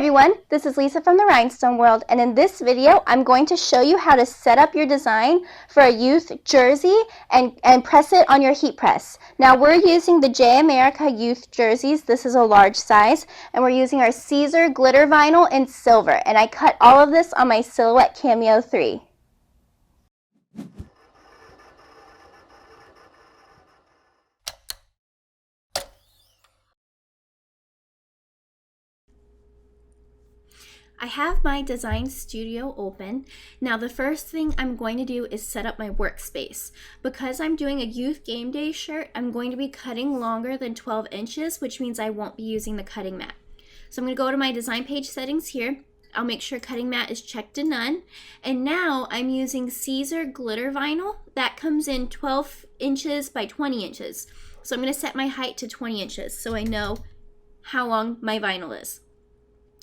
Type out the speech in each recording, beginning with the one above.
everyone, this is Lisa from the Rhinestone World, and in this video I'm going to show you how to set up your design for a youth jersey and press it on your heat press. Now we're using the J.America youth jerseys. This is a large size, and we're using our Siser glitter vinyl in silver, and I cut all of this on my Silhouette Cameo 3. I have my design studio open. Now the first thing I'm going to do is set up my workspace. Because I'm doing a youth game day shirt, I'm going to be cutting longer than 12 inches, which means I won't be using the cutting mat. So I'm going to go to my design page settings here. I'll make sure cutting mat is checked to none. And now I'm using Siser glitter vinyl. That comes in 12 inches by 20 inches. So I'm going to set my height to 20 inches so I know how long my vinyl is.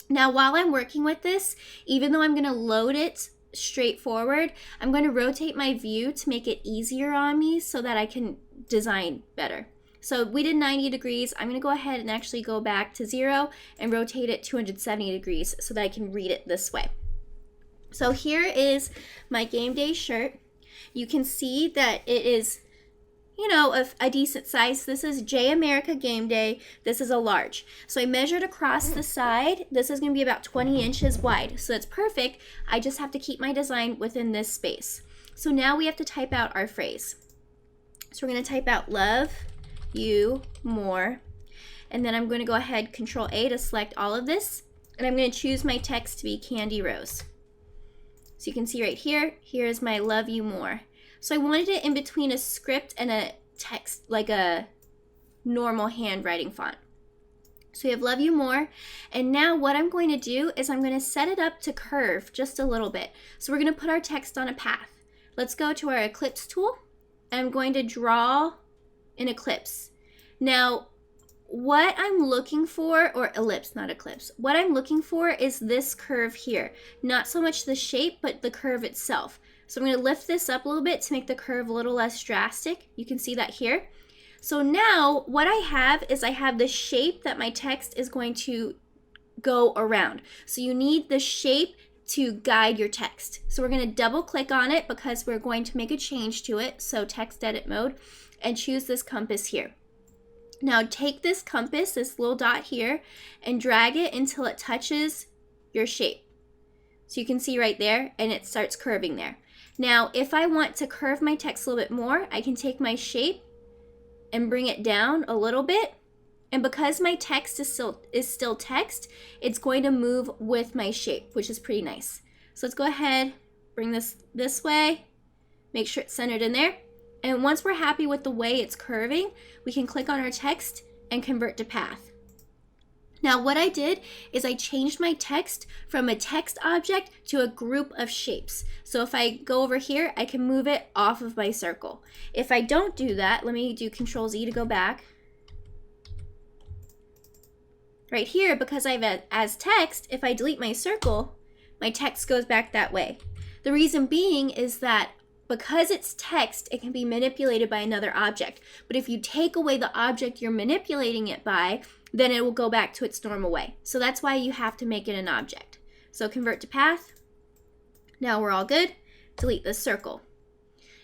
Now, while I'm working with this, even though I'm going to load it straight forward, I'm going to rotate my view to make it easier on me so that I can design better. So we did 90 degrees. I'm going to go ahead and actually go back to 0 and rotate it 270 degrees so that I can read it this way. So here is my game day shirt. You can see that it is, you know, a decent size. This is J.America Gameday. This is a large. So I measured across the side. This is going to be about 20 inches wide. So that's perfect. I just have to keep my design within this space. So now we have to type out our phrase. So we're going to type out love you more. And then I'm going to go ahead, Control A to select all of this. And I'm going to choose my text to be Candy Rose. So you can see right here, here is my love you more. So I wanted it in between a script and a text, like a normal handwriting font. So we have love you more. And now what I'm going to do is I'm going to set it up to curve just a little bit. So we're going to put our text on a path. Let's go to our ellipse tool. I'm going to draw an ellipse. Now, what I'm looking for, or ellipse, not eclipse, what I'm looking for is this curve here. Not so much the shape, but the curve itself. So I'm going to lift this up a little bit to make the curve a little less drastic. You can see that here. So now what I have is I have the shape that my text is going to go around. So you need the shape to guide your text. So we're going to double click on it because we're going to make a change to it. So text edit mode, and choose this compass here. Now take this compass, this little dot here, and drag it until it touches your shape. So you can see right there, and it starts curving there. Now, if I want to curve my text a little bit more, I can take my shape and bring it down a little bit. And because my text is still text, it's going to move with my shape, which is pretty nice. So let's go ahead, bring this way, make sure it's centered in there. And once we're happy with the way it's curving, we can click on our text and convert to path. Now what I did is I changed my text from a text object to a group of shapes. So if I go over here, I can move it off of my circle. If I don't do that, let me do Control Z to go back. Right here, because I have as text, if I delete my circle, my text goes back that way. The reason being is that because it's text, it can be manipulated by another object. But if you take away the object you're manipulating it by, then it will go back to its normal way. So that's why you have to make it an object. So convert to path. Now we're all good. Delete this circle.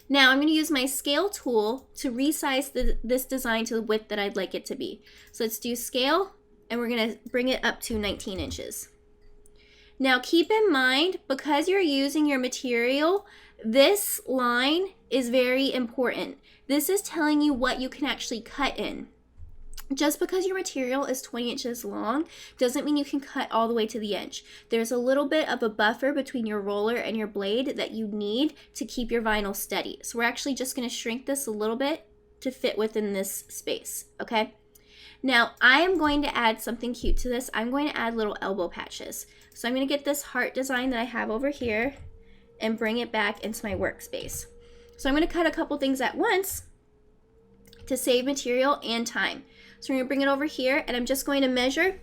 Now I'm going to use my scale tool to resize this design to the width that I'd like it to be. So let's do scale, and we're going to bring it up to 19 inches. Now keep in mind, because you're using your material, this line is very important. This is telling you what you can actually cut in. Just because your material is 20 inches long doesn't mean you can cut all the way to the edge. There's a little bit of a buffer between your roller and your blade that you need to keep your vinyl steady. So we're actually just going to shrink this a little bit to fit within this space, okay? Now I am going to add something cute to this. I'm going to add little elbow patches. So I'm going to get this heart design that I have over here and bring it back into my workspace. So I'm going to cut a couple things at once to save material and time. So we're going to bring it over here, and I'm just going to measure.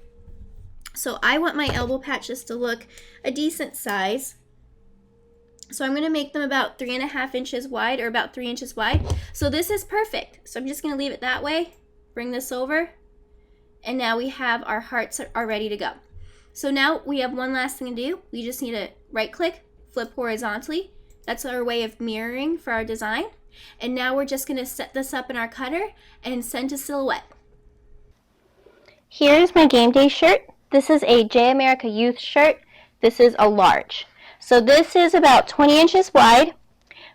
So I want my elbow patches to look a decent size. So I'm going to make them about 3.5 inches wide, or about 3 inches wide. So this is perfect. So I'm just going to leave it that way, bring this over, and now we have our hearts are ready to go. So now we have one last thing to do. We just need to right click, flip horizontally. That's our way of mirroring for our design. And now we're just gonna set this up in our cutter and send to Silhouette. Here's my game day shirt. This is a J.America Youth shirt. This is a large. So this is about 20 inches wide.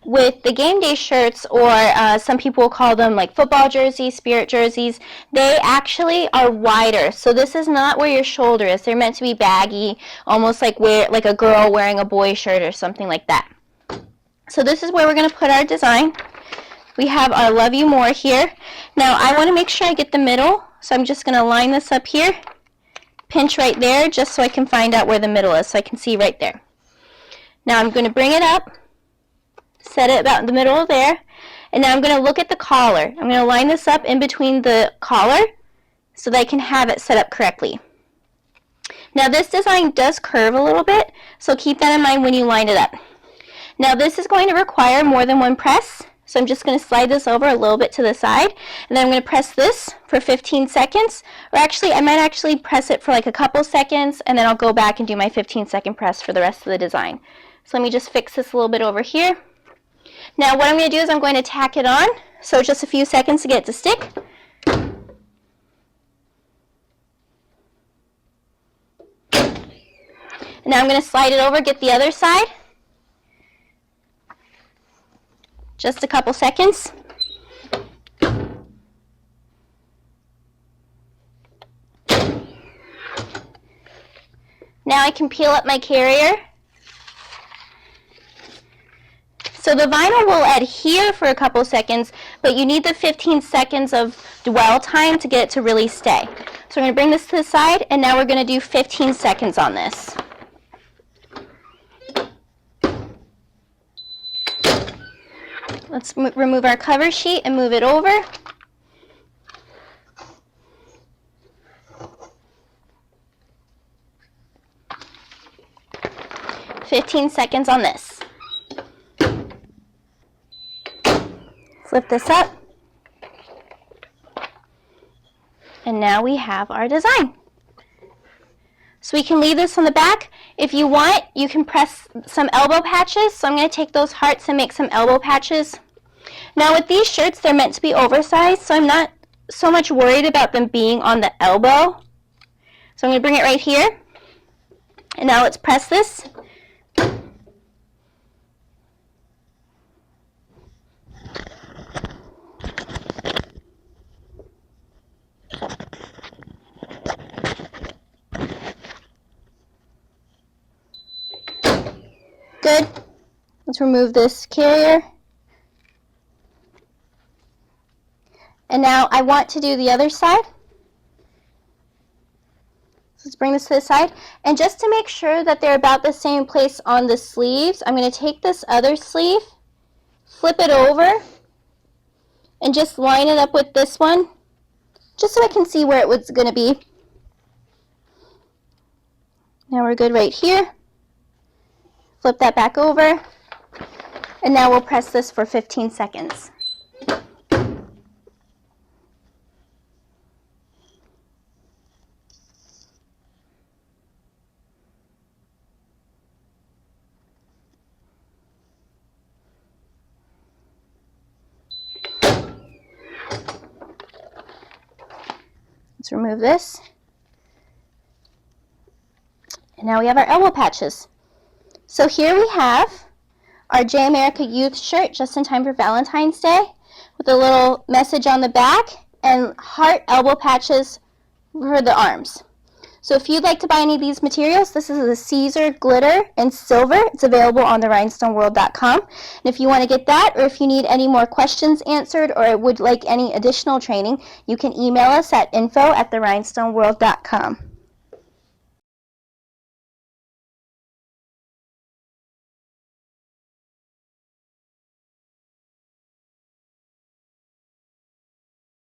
With the game day shirts, or some people call them like football jerseys, spirit jerseys, they actually are wider. So this is not where your shoulder is. They're meant to be baggy, almost like a girl wearing a boy shirt or something like that. So this is where we're going to put our design. We have our Love You More here. Now I want to make sure I get the middle, so I'm just going to line this up here, pinch right there, just so I can find out where the middle is, so I can see right there. Now I'm going to bring it up, set it about in the middle of there, and now I'm going to look at the collar. I'm going to line this up in between the collar so that I can have it set up correctly. Now this design does curve a little bit, so keep that in mind when you line it up. Now this is going to require more than one press, so I'm just going to slide this over a little bit to the side, and then I'm going to press this for 15 seconds, or actually I might actually press it for like a couple seconds, and then I'll go back and do my 15-second press for the rest of the design. So let me just fix this a little bit over here. Now what I'm going to do is I'm going to tack it on, so just a few seconds to get it to stick. And now I'm going to slide it over, get the other side. Just a couple seconds. Now I can peel up my carrier. So the vinyl will adhere for a couple seconds, but you need the 15 seconds of dwell time to get it to really stay. So we're going to bring this to the side, and now we're going to do 15 seconds on this. Let's remove our cover sheet and move it over. "15 seconds on this." Flip this up. And now we have our design. So we can leave this on the back. If you want, you can press some elbow patches. So I'm going to take those hearts and make some elbow patches. Now with these shirts, they're meant to be oversized, so I'm not so much worried about them being on the elbow. So I'm going to bring it right here. And now let's press this. Good. Let's remove this carrier. And now I want to do the other side. So let's bring this to the side. And just to make sure that they're about the same place on the sleeves, I'm going to take this other sleeve, flip it over, and just line it up with this one, just so I can see where it was going to be. Now we're good right here. Flip that back over. And now we'll press this for 15 seconds. Let's remove this. And now we have our elbow patches. So here we have our J.America Youth shirt, just in time for Valentine's Day, with a little message on the back and heart elbow patches for the arms. So if you'd like to buy any of these materials, this is the Siser glitter in silver. It's available on therhinestoneworld.com. And if you want to get that, or if you need any more questions answered, or would like any additional training, you can email us at info@therhinestoneworld.com.